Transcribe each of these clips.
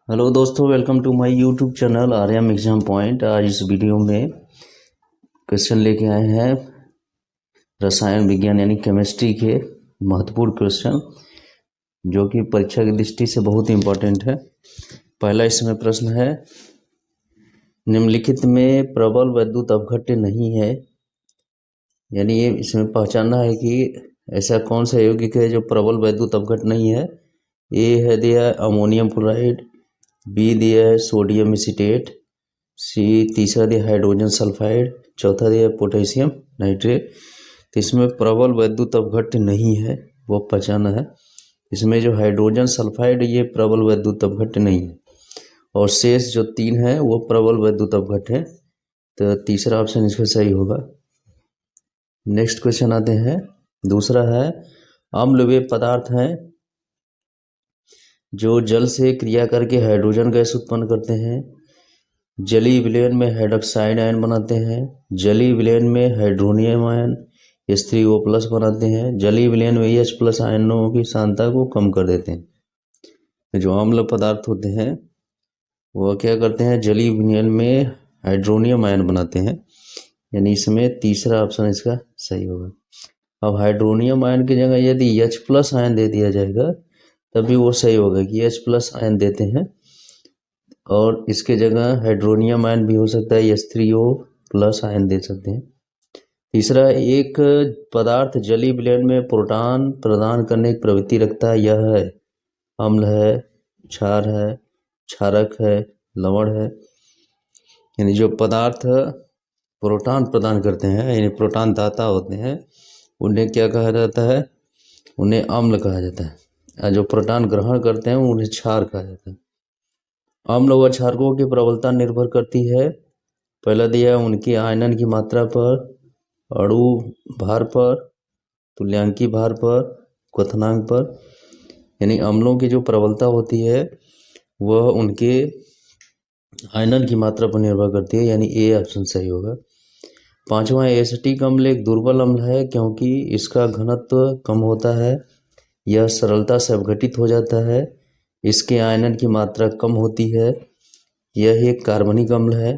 Hello दोस्तों, welcome to my YouTube channel Aryam exam point. आज इस वीडियो में क्वेश्चन लेके आए हैं रसायन विज्ञान यानी केमिस्ट्री के महत्वपूर्ण क्वेश्चन जो कि परीक्षा की दृष्टि से बहुत इंपॉर्टेंट है। पहला इसमें प्रश्न है, निम्नलिखित में प्रबल वैद्युत अपघट्य नहीं है। यानी ये इसमें पहचानना है कि ऐसा कौन सा यौगिक है जो प्रबल वैद्युत अपघट्य नहीं है। ए है दिया अमोनियम क्लोराइड, बी दिया है सोडियम एसीटेट, सी तीसरा दिया हाइड्रोजन सल्फाइड, चौथा दिया पोटेशियम नाइट्रेट। तो इसमें प्रबल वैद्युत अपघट्य नहीं है, वो पहचाना है। इसमें जो हाइड्रोजन सल्फाइड ये प्रबल वैद्युत अपघट्य नहीं है, और शेष जो तीन है वो प्रबल वैद्युत अपघट्य है। तो तीसरा ऑप्शन इसका सही होगा। नेक्स्ट क्वेश्चन आते हैं, दूसरा है अम्लवेय पदार्थ हैं जो जल से क्रिया करके हाइड्रोजन गैस उत्पन्न करते हैं। जलीय विलयन में हाइड्रोक्साइड आयन बनाते हैं, जलीय विलयन में हाइड्रोनियम आयन H3O+ बनाते हैं, जलीय विलयन में H+ आयनों की सांद्रता को कम कर देते हैं। जो अम्ल पदार्थ होते हैं वो क्या करते हैं, जलीय विलयन में हाइड्रोनियम आयन बनाते हैं। यानी इसमें तीसरा ऑप्शन इसका सही होगा। अब हाइड्रोनियम आयन की जगह यदि H+ आयन दे दिया जाएगा तभी वो सही होगा कि H+ आयन देते हैं, और इसके जगह हाइड्रोनियम आयन भी हो सकता है, H3O+ आयन दे सकते हैं। तीसरा, एक पदार्थ जलीय विलयन में प्रोटॉन प्रदान करने की प्रवृत्ति रखता है, यह है अम्ल है, क्षार है, क्षारक है, लवण है। यानी जो पदार्थ प्रोटॉन प्रदान करते हैं यानी प्रोटॉन दाता होते हैं उन्हें क्या कहा जाता है, उन्हें अम्ल कहा जाता है, और जो प्रोटॉन ग्रहण करते हैं उन्हें क्षार कहा जाता है। अम्ल व क्षारकों की प्रबलता निर्भर करती है, पहला दिया उनके आयनन की मात्रा पर, अणु भार पर, तुल्यांकी भार पर, क्वथनांक पर। यानी अम्लों की जो प्रबलता होती है वह उनके आयनन की मात्रा पर निर्भर करती है, यानी ए ऑप्शन सही होगा। पांचवा, एसिटिक अम्ल एक दुर्बल अम्ल है क्योंकि इसका घनत्व कम होता है, यह सरलता से अपघटित हो जाता है, इसके आयनन की मात्रा कम होती है, यह एक कार्बनिक अम्ल है।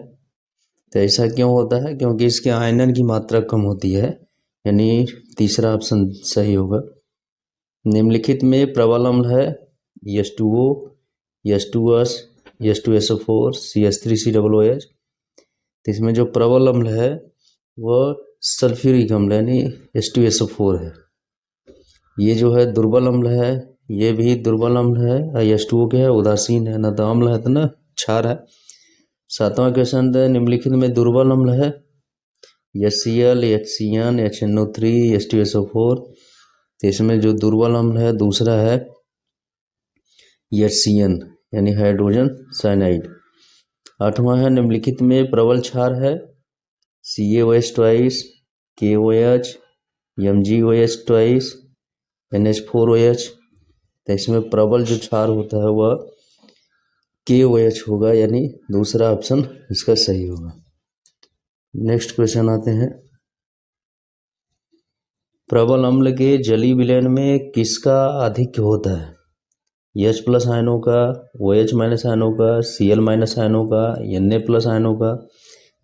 तो ऐसा क्यों होता है, क्योंकि इसके आयनन की मात्रा कम होती है, यानी तीसरा ऑप्शन सही होगा। निम्नलिखित में प्रबल अम्ल है H2O, H2S, H2SO4, CH3COOH। तो इसमें जो प्रबल अम्ल है वह सल्फ्यूरिक अम्ल यानी H2SO4 है। ये जो है दुर्बल अम्ल है, ये भी दुर्बल अम्ल है, और H2O क्या है, उदासीन है, ना तो अम्ल है तो ना क्षार है। सातवां क्वेश्चन, निम्नलिखित में दुर्बल अम्ल है HCl, HCN, HNO3, H2SO4। तो इसमें जो दुर्बल अम्ल है दूसरा है HCN यानी हाइड्रोजन साइनाइड। आठवां है, निम्नलिखित में प्रबल क्षार है CaOH2, KOH, MgOH2, NH4OH। तो इसमें प्रबल जो क्षार होता है वह KOH होगा, यानी दूसरा ऑप्शन इसका सही होगा। नेक्स्ट क्वेश्चन आते हैं, प्रबल अम्ल के जलीय विलयन में किसका आधिक्य होता है, H+ आयनों का, OH- आयनों का, Cl- आयनों का, Na+ आयनों का।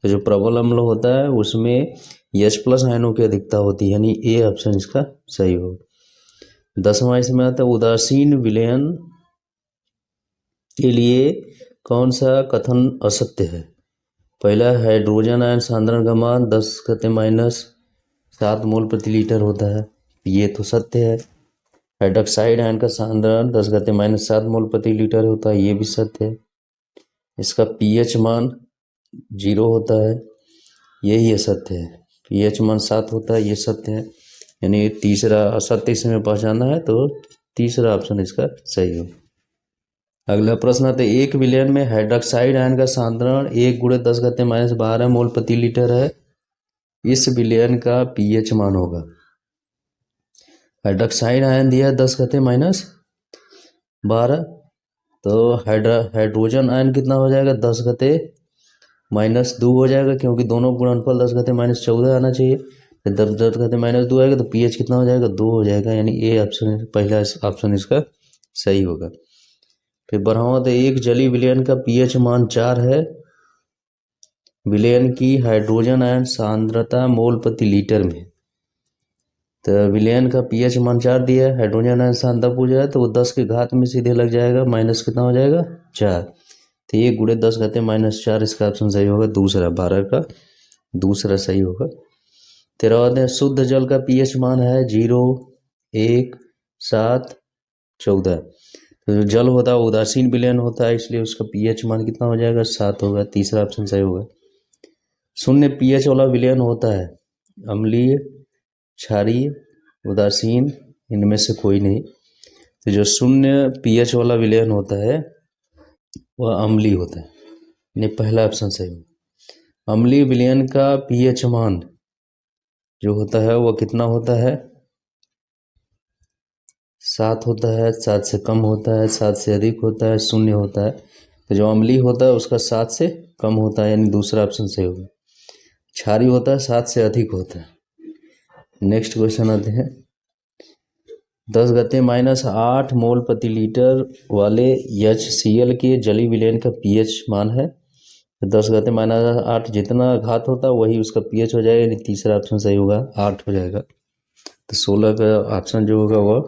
तो जो प्रबल अम्ल होता है उसमें H+ आयनों की अधिकता होती है, यानी ए ऑप्शन इसका सही होगा। 10वां इसमें आता है, उदासीन विलयन के लिए कौन सा कथन असत्य है। पहला, हाइड्रोजन आयन सांद्रण का मान 10⁻⁷ मोल प्रति लीटर होता है, ये तो सत्य है। हाइड्रोक्साइड आयन का सांद्रण 10⁻⁷ मोल प्रति लीटर होता है, ये भी सत्य है। इसका pH मान 0 होता है, यही असत्य है। pH मान 7 होता है, ये सत्य है। यानी तीसरा असत्य इसमें पहचाना है, तो तीसरा ऑप्शन इसका सही हो। अगला प्रश्न आता है, एक विलयन में हाइड्रोक्साइड आयन का सांद्रण 1 × 10⁻12 मोल प्रति लीटर है, इस विलयन का pH मान होगा। हाइड्रोक्साइड आयन दिया 10⁻12, तो हाइड्रोजन आयन कितना हो जाएगा, 10⁻² हो जाएगा, क्योंकि दोनों गुणनफल 10⁻14 आना चाहिए। जब 10⁻² आएगा तो pH कितना हो जाएगा, 2 हो जाएगा, यानी ए ऑप्शन पहला ऑप्शन इसका सही होगा। फिर बढ़ाओ तो एक जलीय विलयन का पीएच मान 4 है। विलयन की हाइड्रोजन आयन सांद्रता मोल प्रति लीटर में। तो विलयन का पीएच मान 4 दिया है, हाइड्रोजन आयन सांद्रता पूछा है तो वो 10 की घात में सीधे लग जाएगा, माइनस कितना हो जाएगा 4। तो ये गुणे 10 घाते -4, इसका ऑप्शन सही होगा दूसरा, 12 का दूसरा सही होगा। तेरह बाद है शुद्ध जल का पीएच मान है 0, 1, 7, 14। तो जो जल होता है उदासीन विलयन होता है, इसलिए उसका पीएच मान कितना हो जाएगा 7 होगा, तीसरा ऑप्शन सही होगा। शून्य पीएच वाला विलयन होता है अम्लीय, क्षारीय, उदासीन, इनमें से कोई नहीं। तो जो शून्य पीएच वाला विलयन होता है वह अम्लीय होता है, यानी पहला ऑप्शन सही होगा। अम्लीय विलयन का पीएच मान जो होता है वह कितना होता है 7 होता है, 7 से कम होता है, 7 से अधिक होता है, 0 होता है। तो जो अम्लीय होता है उसका 7 से कम होता है, यानी दूसरा ऑप्शन सही होगा। क्षारीय होता है 7 से अधिक होता है। नेक्स्ट क्वेश्चन आते हैं 10 घाते -8 मोल प्रति लीटर वाले HCl के जलीय विलयन का पीएच मान है। 10 घाते -8 जितना घात होता है वही उसका पीएच हो जाएगा, यानी तीसरा ऑप्शन सही होगा, 8 हो जाएगा। तो 16 का ऑप्शन जो होगा वह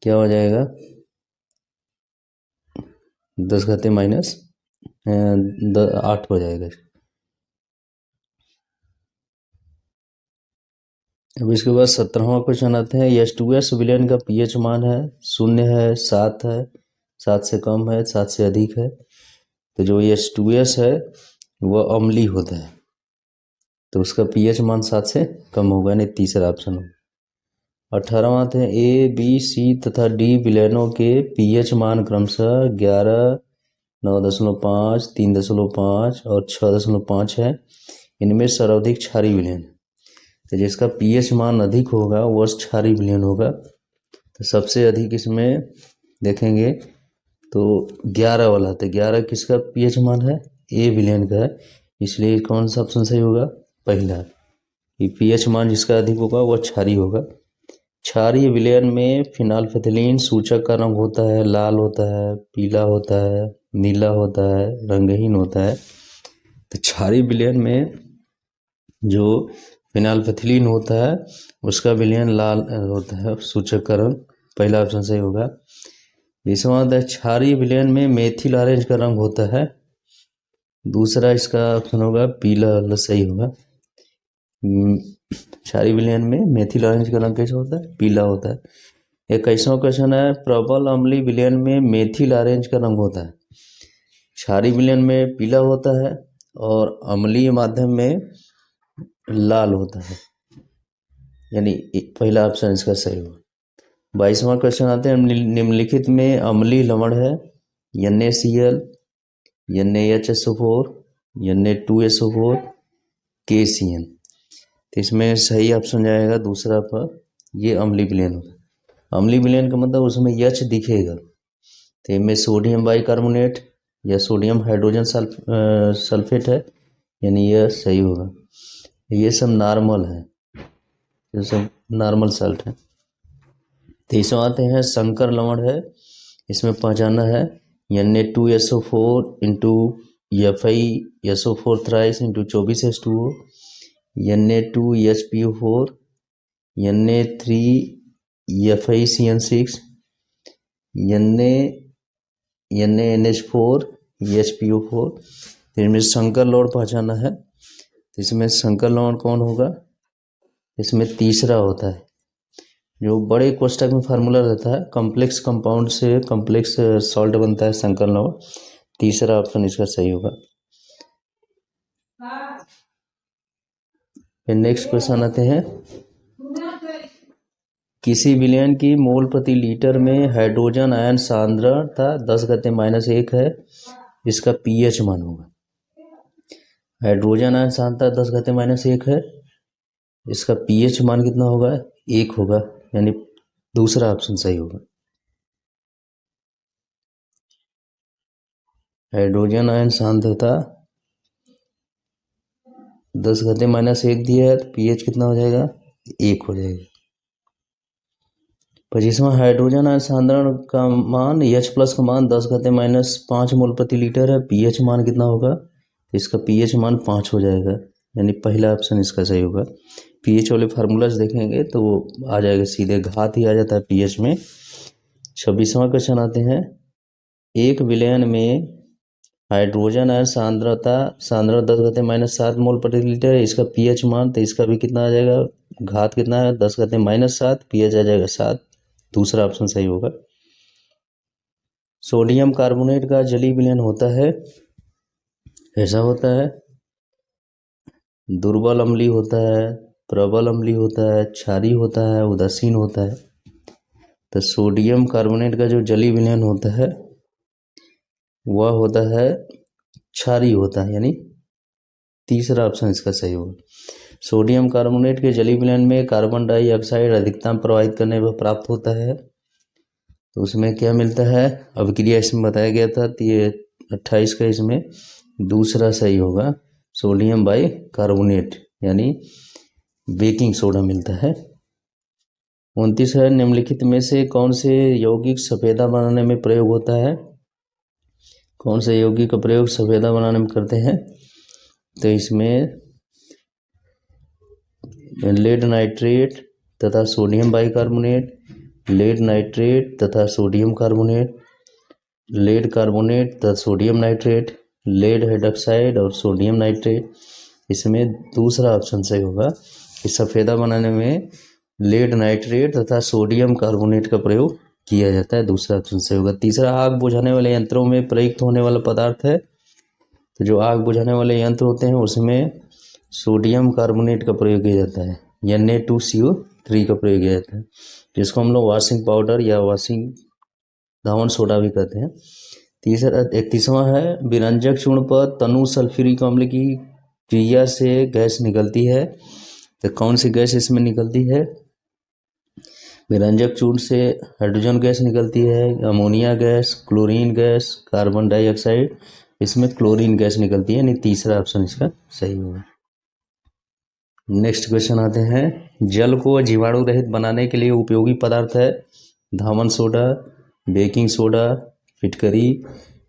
क्या हो जाएगा 10 घाते -8 हो जाएगा। अब इसके बाद 17वां क्वेश्चन आते हैं H2S विलयन का पीएच मान है 0 है, 7 है, 7 से कम है, 7 से अधिक है। तो जो H2S है वह अम्लीय होता है, तो उसका पीएच मान 7 से कम होगा, यानी तीसरा ऑप्शन होगा। 18वां आते हैं A, B, C तथा D विलयनों के पीएच मान क्रमशः 11, 9.5, 3.5 और 6.5 है। इनमें सर्वाधिक क्षारीय विलयन, तो जिसका पीएच मान अधिक होगा वह क्षारीय विलयन होगा। तो सबसे अधिक इसमें देखेंगे तो 11 वाला, तो 11 किसका पीएच मान है ए विलयन का है, इसलिए कौन सा ऑप्शन सही होगा पहला, कि पीएच मान जिसका अधिक होगा वह क्षारीय होगा। क्षारीय विलयन में फिनाइलफेथिलीन सूचक का रंग होता है लाल होता है, पीला होता है, नीला होता है, रंगहीन होता है। तो क्षारीय विलयन में जो फिनाइलफेथिलीन होता है उसका विलयन लाल होता है, सूचक का रंग, पहला ऑप्शन सही होगा। 20वां क्षारीय विलयन में मेथिल ऑरेंज का रंग होता है, दूसरा इसका ऑप्शन होगा पीला वाला सही होगा। क्षारीय विलयन में मेथिल ऑरेंज का रंग कैसा होता है पीला होता है। 21वां क्वेश्चन है प्रबल अम्लीय विलयन में मेथिल ऑरेंज का रंग होता है, क्षारीय विलयन में पीला होता है और अम्लीय माध्यम में लाल होता है, यानी पहला ऑप्शन इसका सही होगा। 22वां क्वेश्चन आते हैं निम्नलिखित में अम्लीय लवण है NaCl, NaHSO4, Na2SO4, KCN। तो इसमें सही ऑप्शन जाएगा दूसरा पर, ये अम्लीय विलयन होगा। अम्लीय विलयन का मतलब उसमें H दिखेगा, तो इनमें सोडियम बाइकार्बोनेट या सोडियम हाइड्रोजन सल्फेट है, यानी यह सही होगा। ये सब नॉर्मल है, ये सब नॉर्मल साल्ट है। 23वां आते हैं संकर लवण है, इसमें पहचानना है Na2SO4 into FeSO4 thrice into 24H2O, Na2HPO4, Na3FeCN6, NaNH4 HPO4। इनमें संकर लवण पहचाना है, तो इसमें संकर लवण कौन होगा, इसमें तीसरा होता है, जो बड़े कोष्ठक में फार्मूला रहता है, कॉम्प्लेक्स कंपाउंड से कॉम्प्लेक्स सॉल्ट बनता है संकर लवण, तीसरा ऑप्शन इसका सही होगा। फिर नेक्स्ट क्वेश्चन आते हैं किसी विलयन की मोल प्रति लीटर में हाइड्रोजन आयन सांद्रता 10 घाते -1 है, इसका पीएच मान होगा। हाइड्रोजन आयन सांद्रता 10 घाते -1 है, इसका पीएच मान कितना होगा 1 होगा, यानी दूसरा ऑप्शन सही होगा। हाइड्रोजन आयन सांद्रता 10 घाते -1 दिया है, तो पीएच कितना हो जाएगा 1 हो जाएगा, 25वां हाइड्रोजन आयन सांद्रण का मान H+ का मान 10⁻⁻5 मोल प्रति लीटर है। pH मान कितना होगा? इसका pH मान 5 हो जाएगा, यानी पहला ऑप्शन इसका सही होगा। pH वाले फार्मूलाज देखेंगे तो आ जाएगा, सीधे घात ही आ जाता है pH में। 26वां क्वेश्चन आते हैं, एक विलयन में हाइड्रोजन आयन सांद्रण 10⁻⁷ मोल प्रति लीटर है। इसका pH मान, तो इसका भी कितना आ जाएगा, घात कितना है 10⁻⁷, pH आ जाएगा 7, दूसरा ऑप्शन सही होगा। सोडियम कार्बोनेट का जलीय विलयन होता है, ऐसा होता है, दुर्बल अम्लीय होता है, प्रबल अम्लीय होता है, क्षारीय होता है, उदासीन होता है। तो सोडियम कार्बोनेट का जो जलीय विलयन होता है वह होता है क्षारीय होता है, यानी तीसरा ऑप्शन इसका सही होगा। सोडियम कार्बोनेट के जलीय विलयन में कार्बन डाइऑक्साइड अधिकतम प्रवाहित करने पर प्राप्त होता है, तो उसमें क्या मिलता है, अभिक्रिया इसमें बताया गया था, तो ये 28 का इसमें दूसरा सही होगा, सोडियम बाई कार्बोनेट यानी बेकिंग सोडा मिलता है। 29 है, निम्नलिखित में से कौन से यौगिक सफेदा बनाने में प्रयोग होता है? कौन से यौगिक का प्रयोग सफेदा बनाने में करते हैं? तो इसमें लेड नाइट्रेट तथा सोडियम बाइकार्बोनेट, लेड नाइट्रेट तथा सोडियम कार्बोनेट, लेड कार्बोनेट तथा सोडियम नाइट्रेट, लेड हाइड्रोक्साइड और सोडियम नाइट्रेट। इसमें दूसरा ऑप्शन सही होगा कि सफेदा बनाने में लेड नाइट्रेट तथा सोडियम कार्बोनेट का प्रयोग किया जाता है, दूसरा ऑप्शन सही होगा। तीसरा, आग बुझाने वाले यंत्रों में प्रयुक्त होने वाला पदार्थ है, तो जो आग बुझाने वाले यंत्र होते हैं उसमें सोडियम कार्बोनेट का प्रयोग किया जाता है, Na2CO3 का प्रयोग किया जाता है, जिसको हम लोग वॉशिंग पाउडर या वॉशिंग धावन सोडा भी कहते हैं। 31वां है, विरंजक चूर्ण पर तनु सल्फ्यूरिक अम्ल की क्रिया से गैस निकलती है, तो कौन सी गैस इसमें निकलती है? विरंजक चूर्ण से हाइड्रोजन गैस निकलती है, ammonia gas, chlorine gas, carbon dioxide, इसमें क्लोरीन गैस निकलती है, यानी तीसरा ऑप्शन इसका सही होगा। नेक्स्ट क्वेश्चन आते हैं, जल को जीवाणु रहित बनाने के लिए उपयोगी पदार्थ है धावन सोडा, बेकिंग सोडा, फिटकरी,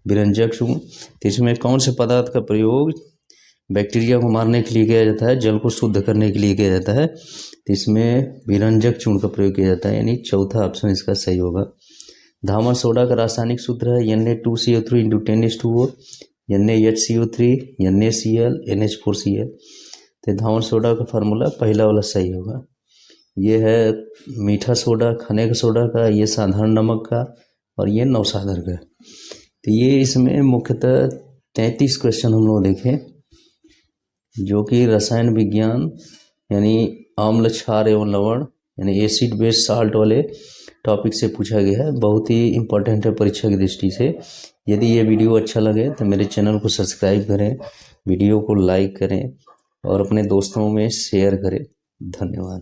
विरंजक चूर्ण। तो इसमें कौन से पदार्थ का प्रयोग बैक्टीरिया को मारने के लिए किया जाता है, जल को शुद्ध करने के लिए किया जाता है? तो इसमें विरंजक चूर्ण का प्रयोग किया जाता है, यानी चौथा ऑप्शन इसका सही होगा। धावन सोडा का रासायनिक सूत्र है Na2CO3 × 10⁻², NaHCO3, NaCl, NH4Cl। तो धावन सोडा का फार्मूला पहला वाला सही होगा। ये है मीठा सोडा, खाने का सोडा का, ये साधारण नमक का, और ये नौसागर का। तो ये इसमें मुख्यतः 33 क्वेश्चन हम लोग देखें, जो कि रसायन विज्ञान यानी अम्ल, क्षार एवं लवण यानी एसिड बेस साल्ट वाले टॉपिक से पूछा गया है। बहुत ही इम्पोर्टेंट है परीक्षा की दृष्टि से। यदि ये वीडियो अच्छा लगे तो मेरे चैनल को सब्सक्राइब करें, वीडियो को लाइक करें और अपने दोस्तों में शेयर करें। धन्यवाद।